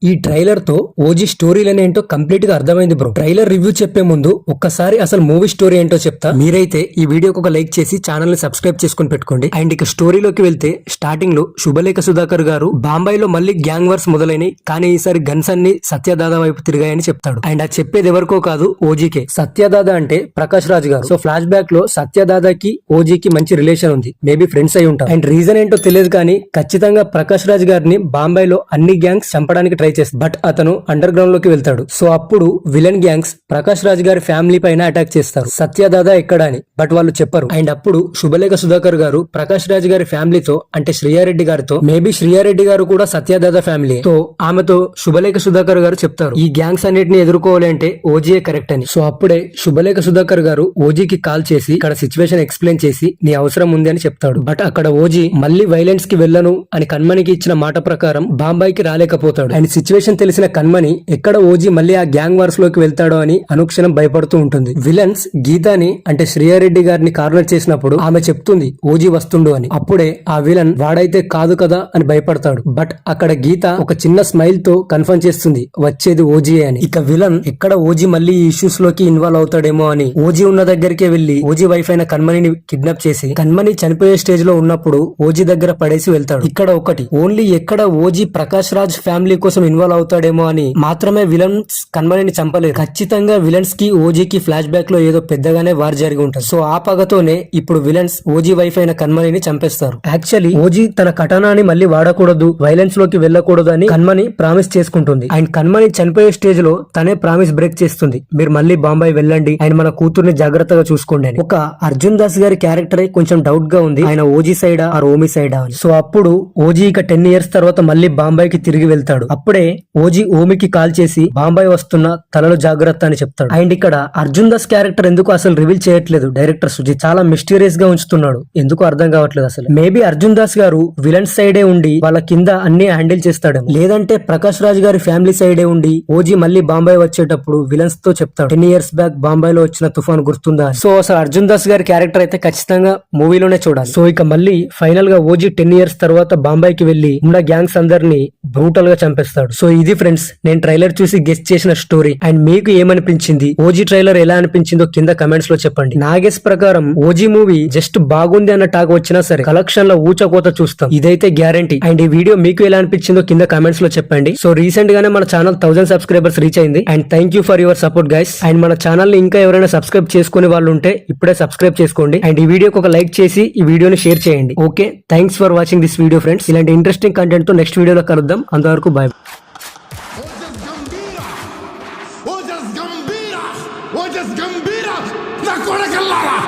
ఈ ట్రైలర్ తో ఓజీ స్టోరీలనే ఏంటో కంప్లీట్ గా అర్థమైంది బ్రో. ట్రైలర్ రివ్యూ చెప్పే ముందు ఒక్కసారి అసలు మూవీ స్టోరీ ఏంటో చెప్తా. మీరైతే ఈ వీడియోకి ఒక లైక్ చేసి ఛానల్ ని సబ్స్క్రైబ్ చేసుకుని పెట్టుకోండి. అండ్ ఇక స్టోరీలోకి వెళ్తే స్టార్టింగ్ లో శుభలేఖ సుధాకర్ గారు బాంబాయిలో మళ్ళీ గ్యాంగ్ వార్స్ మొదలైనవి, కానీ ఈసారి గన్స్ అన్ని సత్యదాదా వైపు తిరిగాయని చెప్తాడు. అండ్ అది చెప్పేది ఎవరికో కాదు, ఓజీకే. సత్యదాదా అంటే ప్రకాష్ రాజ్ గారు. సో ఫ్లాష్ బ్యాక్ లో సత్యదాదాకి ఓజీకి మంచి రిలేషన్ ఉంది, మేబీ ఫ్రెండ్స్ అయి ఉంటారు. అండ్ రీజన్ ఏంటో తెలియదు, కానీ ఖచ్చితంగా ప్రకాష్ రాజ్ గారిని బాంబాయిలో అన్ని గ్యాంగ్స్ చంపడానికి ట్రై చేస్తారు. బట్ అతను అండర్ గ్రౌండ్ లోకి వెళ్తాడు. సో అప్పుడు విలన్ గ్యాంగ్స్ ప్రకాష్ రాజ్ గారి ఫ్యామిలీ పైన అటాక్ చేస్తారు. సత్యదాదా ఎక్కడ అని, బట్ వాళ్ళు చెప్పరు. అండ్ అప్పుడు శుభలేఖ సుధాకర్ గారు ప్రకాష్ రాజ్ గారి ఫ్యామిలీతో, అంటే శ్రీయారెడ్డి గారితో, మేబీ శ్రీయారెడ్డి గారు కూడా సత్యదాదా ఫ్యామిలీ తో, ఆమెతో శుభలేఖ సుధాకర్ గారు చెప్తారు ఈ గ్యాంగ్స్ అన్నిటిని ఎదుర్కోవాలి అంటే ఓజీఏ కరెక్ట్ అని. సో అప్పుడే శుభలేఖ సుధాకర్ గారు ఓజీకి కాల్ చేసి ఇక్కడ సిచ్యువేషన్ ఎక్స్ప్లెయిన్ చేసి నీ అవసరం ఉంది అని చెప్తాడు. బట్ అక్కడ ఓజీ మళ్ళీ వైలెన్స్ కి వెళ్ళను అని కన్మణికి ఇచ్చిన మాట ప్రకారం బాంబాయికి రాలేకపోతాడు. అండ్ సిచ్యువేషన్ తెలిసిన కన్మణి ఎక్కడ ఓజీ మళ్ళీ ఆ గ్యాంగ్ వార్స్ లోకి వెళ్తాడో అని అనుక్షణం భయపడుతూ ఉంటుంది. విలన్స్ గీతాని, అంటే శ్రీయారెడ్డి గారిని కార్నర్ చేసినప్పుడు ఆమె చెప్తుంది ఓజీ వస్తుండు అని. అప్పుడే ఆ విలన్ వాడైతే కాదు కదా అని భయపడతాడు. బట్ అక్కడ గీత ఒక చిన్న స్మైల్ తో కన్ఫర్మ్ చేస్తుంది వచ్చేది ఓజీ అని. ఇక విలన్ ఎక్కడ ఓజీ మళ్ళీ ఈ ఇష్యూస్ లోకి ఇన్వాల్వ్ అవుతాడేమో అని ఓజీ ఉన్న దగ్గరికే వెళ్లి ఓజీ వైఫ్ అయిన కన్మణిని కిడ్నాప్ చేసి కన్మణి చనిపోయే స్టేజ్ లో ఉన్నప్పుడు ఓజీ దగ్గర పడేసి వెళ్తాడు. ఇక్కడ ఒకటి ఓన్లీ ఎక్కడ ఓజీ ప్రకాష్ రాజ్ ఫ్యామిలీ కోసం ఇన్వాల్వ్ అవుతాడేమో అని మాత్రమే విలన్స్ కన్మణిని చంపలేదు. ఖచ్చితంగా విలన్స్ కి ఓజీకి ఫ్లాష్ బ్యాక్ లో ఏదో పెద్దగానే వార్ జరిగి ఉంటుంది. సో ఆ పగతోనే ఇప్పుడు విలన్స్ ఓజీ వైఫ్ అయిన కన్మణిని చంపేస్తారు. యాక్చువల్లీ ఓజీ తన కటానాని మళ్ళీ వాడకూడదు, వైలెన్స్ లోకి వెళ్ళకూడదు అని కన్మణి ప్రామిస్ చేసుకుంటుంది. అండ్ కన్మణి చనిపోయే స్టేజ్ లో తనే ప్రామిస్ బ్రేక్ చేస్తుంది, మీరు మళ్ళీ బాంబాయి వెళ్ళండి అండ్ మన కూతుర్ని జాగ్రత్తగా చూసుకోండి అని. ఒక అర్జున్ దాస్ గారి క్యారెక్టర్ కొంచెం డౌట్ గా ఉంది, ఆయన ఓజీ సైడా ఆర్ ఓమి సైడా అని. సో అప్పుడు ఓజీ ఇక 10 years తర్వాత మళ్ళీ బాంబాయికి తిరిగి వెళ్తాడు. అప్పుడే ఓజీ ఓమికి కాల్ చేసి బాంబాయి వస్తున్న, తలలో జాగ్రత్త అని చెప్తాడు. అండ్ ఇక్కడ అర్జున్ దాస్ క్యారెక్టర్ ఎందుకు అసలు రివీల్ చేయట్లేదు డైరెక్టర్ సుజిత్, చాలా మిస్టీరియస్ గా ఉంచుతున్నాడు, ఎందుకు అర్థం కావట్లేదు అసలు. మేబీ అర్జున్ దాస్ గారు విలన్స్ సైడే ఉండి వాళ్ళ కింద అన్ని హ్యాండిల్ చేస్తాడేమో, లేదంటే ప్రకాష్ రాజ్ గారి ఫ్యామిలీ సైడే ఉండి ఓజీ మళ్ళీ బాంబాయి వచ్చేటప్పుడు విలన్స్ తో చెప్తాడు 10 years బ్యాక్ బాంబాయి లో వచ్చిన తుఫాన్ గుర్తుందా. సో అసలు అర్జున్ దాస్ గారి క్యారెక్టర్ అయితే ఖచ్చితంగా మూవీలోనే చూడాలి. సో ఇక మళ్ళీ ఫైనల్ గా ఓజీ 10 years తర్వాత బాంబాయికి వెళ్లి ఉన్న గ్యాంగ్స్ అందరినీ బ్రూటల్ గా చంపేస్తాడు. సో ఇది ఫ్రెండ్స్ నేను ట్రైలర్ చూసి గెస్ చేసిన స్టోరీ. అండ్ మీకు ఏమనిపించింది, ఓజీ ట్రైలర్ ఎలా అనిపించిందో కింద కమెంట్స్ లో చెప్పండి. నా గెస్ ప్రకారం ఓజీ మూవీ జస్ట్ బాగుంది అన్న టాక్ వచ్చినా సరే కలెక్షన్ లో ఊచకోత చూస్తాం, ఇదైతే గ్యారంటీ. అండ్ ఈ వీడియో మీకు ఎలా అనిపించిందో కింద కమెంట్స్ లో చెప్పండి. సో రీసెంట్ గానే మన ఛానల్ 1000 సబ్స్క్రైబర్స్ రీచ్ అయింది. And thank you for your support guys. And మన ఛానల్ ని ఇంకా ఎవరైనా సబ్స్క్రైబ్ చేసుకునే వాళ్ళు ఉంటే ఇప్పుడే సబ్స్క్రైబ్ చేసుకోండి. అండ్ ఈ వీడియోకి ఒక లైక్ చేసి ఈ వీడియోని షేర్ చేయండి. Okay, thanks for watching this video friends. ఇలాంటి ఇంట్రెస్టింగ్ కంటెంట్ తో నెక్స్ట్ వీడియోలో కలుద్దాం. అంతవరకు బాయ్. ఓజస్ గంభీర నా కొడకల్లారా.